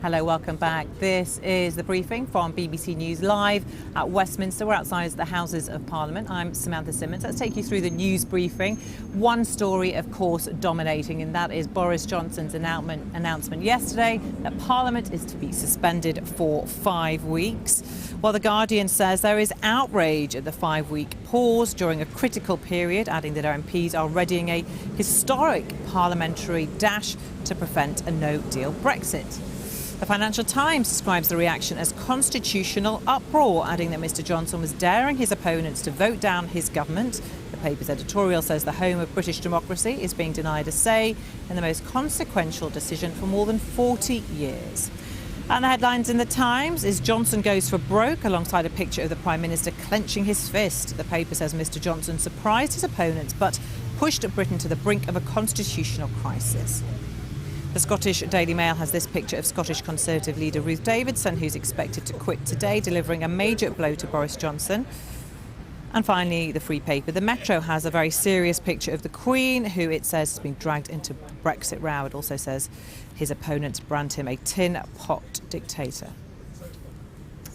Hello, welcome back. This is the briefing from BBC News Live at Westminster. We're outside the Houses of Parliament. I'm Samantha Simmons. Let's take you through the news briefing. One story, of course, dominating, and that is Boris Johnson's announcement yesterday that Parliament is to be suspended for 5 weeks. Well, The Guardian says there is outrage at the 5-week pause during a critical period, adding that our MPs are readying a historic parliamentary dash to prevent a no-deal Brexit. The Financial Times describes the reaction as constitutional uproar, adding that Mr Johnson was daring his opponents to vote down his government. The paper's editorial says the home of British democracy is being denied a say in the most consequential decision for more than 40 years. And the headlines in the Times is Johnson goes for broke, alongside a picture of the Prime Minister clenching his fist. The paper says Mr Johnson surprised his opponents but pushed Britain to the brink of a constitutional crisis. The Scottish Daily Mail has this picture of Scottish Conservative leader Ruth Davidson, who's expected to quit today, delivering a major blow to Boris Johnson. And finally, the Free Paper, the Metro, has a very serious picture of the Queen, who it says has been dragged into Brexit row. It also says his opponents brand him a tin pot dictator.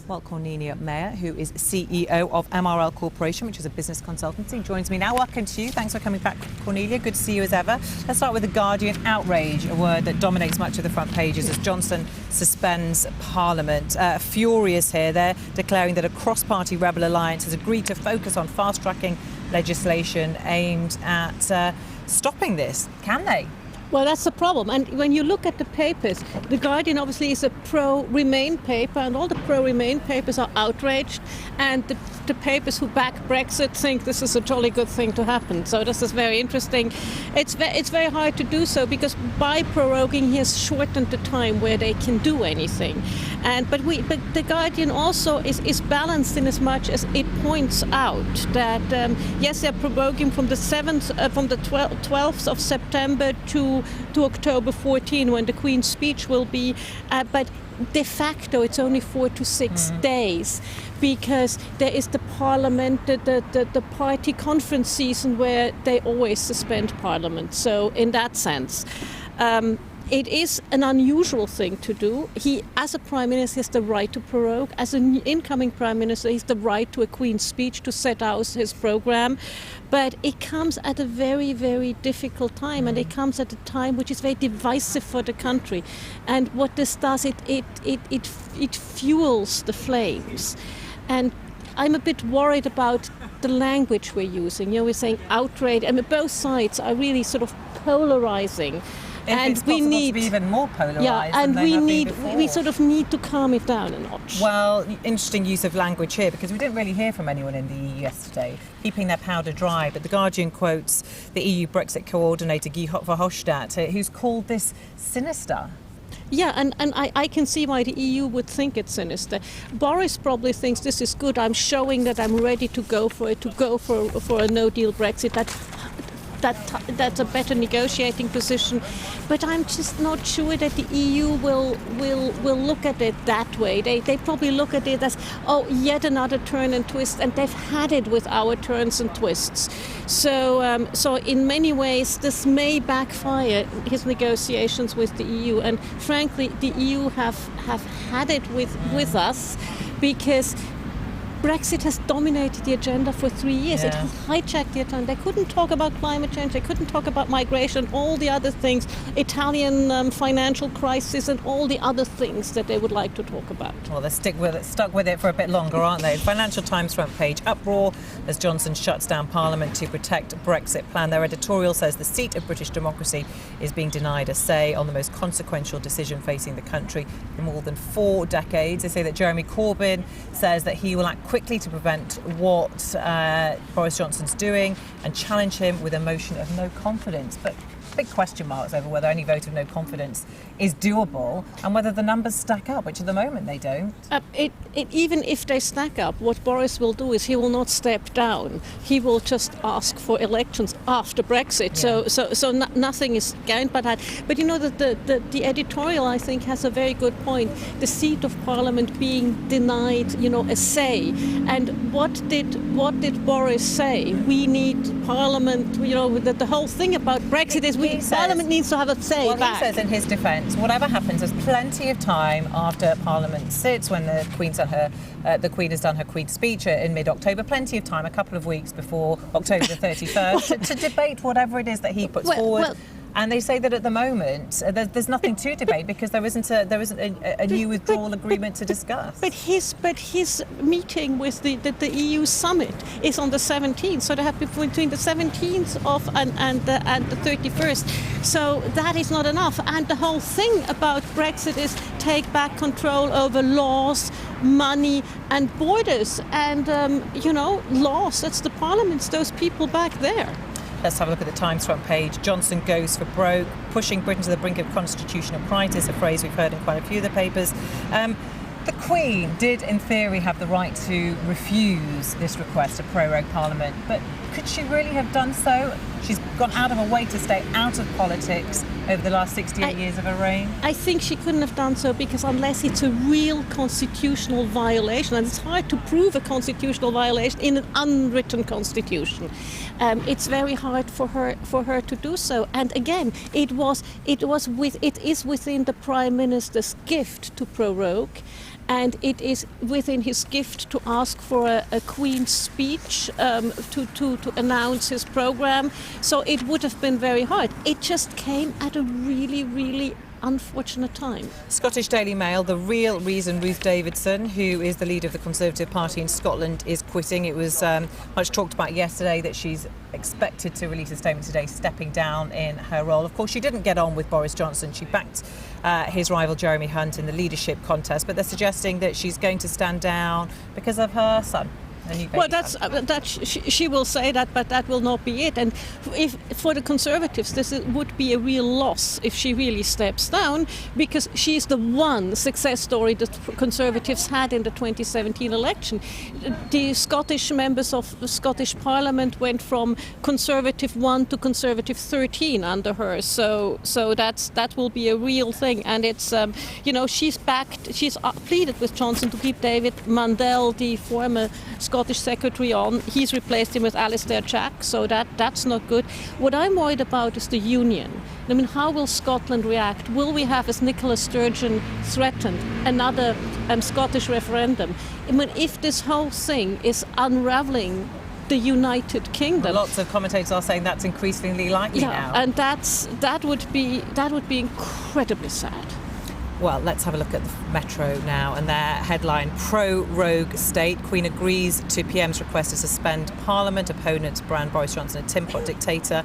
Well, Cornelia Meyer, who is CEO of MRL Corporation, which is a business consultancy, joins me now. Welcome to you. Thanks for coming back, Cornelia. Good to see you as ever. Let's start with The Guardian. Outrage, a word that dominates much of the front pages as Johnson suspends Parliament. Furious here. They're declaring that a cross-party rebel alliance has agreed to focus on fast-tracking legislation aimed at stopping this. Can they? Well, that's the problem. And when you look at the papers, The Guardian obviously is a pro-Remain paper, and all the pro-Remain papers are outraged, and the papers who back Brexit think this is a jolly good thing to happen. So this is very interesting. It's very hard to do so, because by proroguing, he has shortened the time where they can do anything. But The Guardian also is balanced in as much as it points out that yes, they're proroguing from the 12th of September to October 14, when the Queen's speech will be, but de facto it's only 4 to 6 days, because there is the Parliament, the party conference season, where they always suspend Parliament. So in that sense, it is an unusual thing to do. He, as a Prime Minister, has the right to prorogue. As an incoming Prime Minister, he has the right to a Queen's speech, to set out his programme. But it comes at a very, very difficult time, and it comes at a time which is very divisive for the country. And what this does, it fuels the flames. And I'm a bit worried about the language we're using. You know, we're saying outrage. I mean, both sides are really sort of polarising. And we need to be even more polarised. Yeah, and we sort of need to calm it down a notch. Well, interesting use of language here, because we didn't really hear from anyone in the EU yesterday, keeping their powder dry. But The Guardian quotes the EU Brexit coordinator Guy Verhofstadt, who's called this sinister. Yeah, and I can see why the EU would think it's sinister. Boris probably thinks this is good. I'm showing that I'm ready to go for it, to go for a no-deal Brexit. That's a better negotiating position, but I'm just not sure that the EU will look at it that way. They probably look at it as, oh, yet another turn and twist, and they've had it with our turns and twists. So in many ways, this may backfire, his negotiations with the EU. And frankly, the EU have had it with us, because Brexit has dominated the agenda for 3 years. Yeah. It has hijacked the agenda. They couldn't talk about climate change. They couldn't talk about migration, all the other things, Italian financial crisis, and all the other things that they would like to talk about. Well, they're stuck with it for a bit longer, aren't they? Financial Times front page uproar as Johnson shuts down Parliament to protect Brexit plan. Their editorial says the seat of British democracy is being denied a say on the most consequential decision facing the country in more than 4 decades. They say that Jeremy Corbyn says that he will act quickly to prevent what Boris Johnson's doing and challenge him with a motion of no confidence. But big question marks over whether any vote of no confidence is doable and whether the numbers stack up, which at the moment they don't. Even if they stack up, what Boris will do is he will not step down. He will just ask for elections after Brexit. Yeah. So nothing is gained by that. But you know that the editorial, I think, has a very good point. The seat of Parliament being denied, a say. And what did Boris say? We need Parliament. The whole thing about Brexit is Parliament needs to have a say back. He says in his defence, whatever happens, there's plenty of time after Parliament sits, when the Queen has done her Queen's speech in mid-October, plenty of time, a couple of weeks before October the 31st, to debate whatever it is that he puts forward. And they say that at the moment there's nothing to debate because there isn't a new withdrawal agreement to discuss. But his meeting with the EU summit is on the 17th, so they have between the 17th and the 31st. So that is not enough. And the whole thing about Brexit is take back control over laws, money, and borders. And laws. That's the Parliament's those people back there. Let's have a look at the Times front page. Johnson goes for broke, pushing Britain to the brink of constitutional crisis, a phrase we've heard in quite a few of the papers. The Queen did, in theory, have the right to refuse this request to prorogue Parliament, but could she really have done so? She's gone out of her way to stay out of politics over the last 68 years of her reign. I think she couldn't have done so because unless it's a real constitutional violation, and it's hard to prove a constitutional violation in an unwritten constitution, it's very hard for her to do so. And again, it is within the Prime Minister's gift to prorogue. And it is within his gift to ask for a Queen's speech to announce his programme. So it would have been very hard. It just came at a really, really unfortunate time. Scottish Daily Mail, the real reason Ruth Davidson, who is the leader of the Conservative Party in Scotland, is quitting. It was much talked about yesterday that she's expected to release a statement today stepping down in her role. Of course, she didn't get on with Boris Johnson. She backed his rival Jeremy Hunt in the leadership contest, but they're suggesting that she's going to stand down because of her son. Well, she will say that, but that will not be it. And if for the Conservatives, this would be a real loss if she really steps down, because she's the one success story that Conservatives had in the 2017 election. The Scottish members of the Scottish Parliament went from Conservative 1 to Conservative 13 under her. So that will be a real thing. And it's she's pleaded with Johnson to keep David Mandel, the former Scottish secretary, on. He's replaced him with Alistair Jack, so that's not good. What I'm worried about is the union. I mean, how will Scotland react? Will we have, as Nicola Sturgeon threatened, another Scottish referendum? I mean, if this whole thing is unravelling the United Kingdom. Lots of commentators are saying that's increasingly likely now. And that would be incredibly sad. Well, let's have a look at the Metro now, and their headline, pro-rogue state. Queen agrees to PM's request to suspend Parliament. Opponents brand Boris Johnson a tin pot dictator.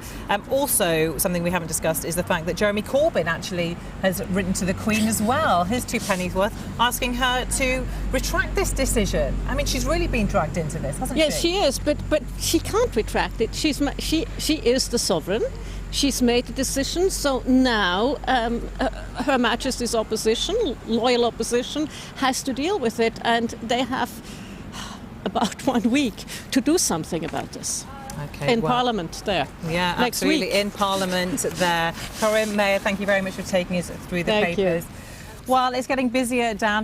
Also, something we haven't discussed is the fact that Jeremy Corbyn actually has written to the Queen as well, his two pennies worth, asking her to retract this decision. I mean, she's really been dragged into this, hasn't she? Yes, she is, but she can't retract it. She is the sovereign. She's made a decision, so now Her Majesty's opposition, loyal opposition, has to deal with it, and they have about 1 week to do something about this. Okay, in Parliament there. Yeah, next absolutely. Week. In Parliament there. Cornelia Meyer, thank you very much for taking us through the papers. Well, it's getting busier down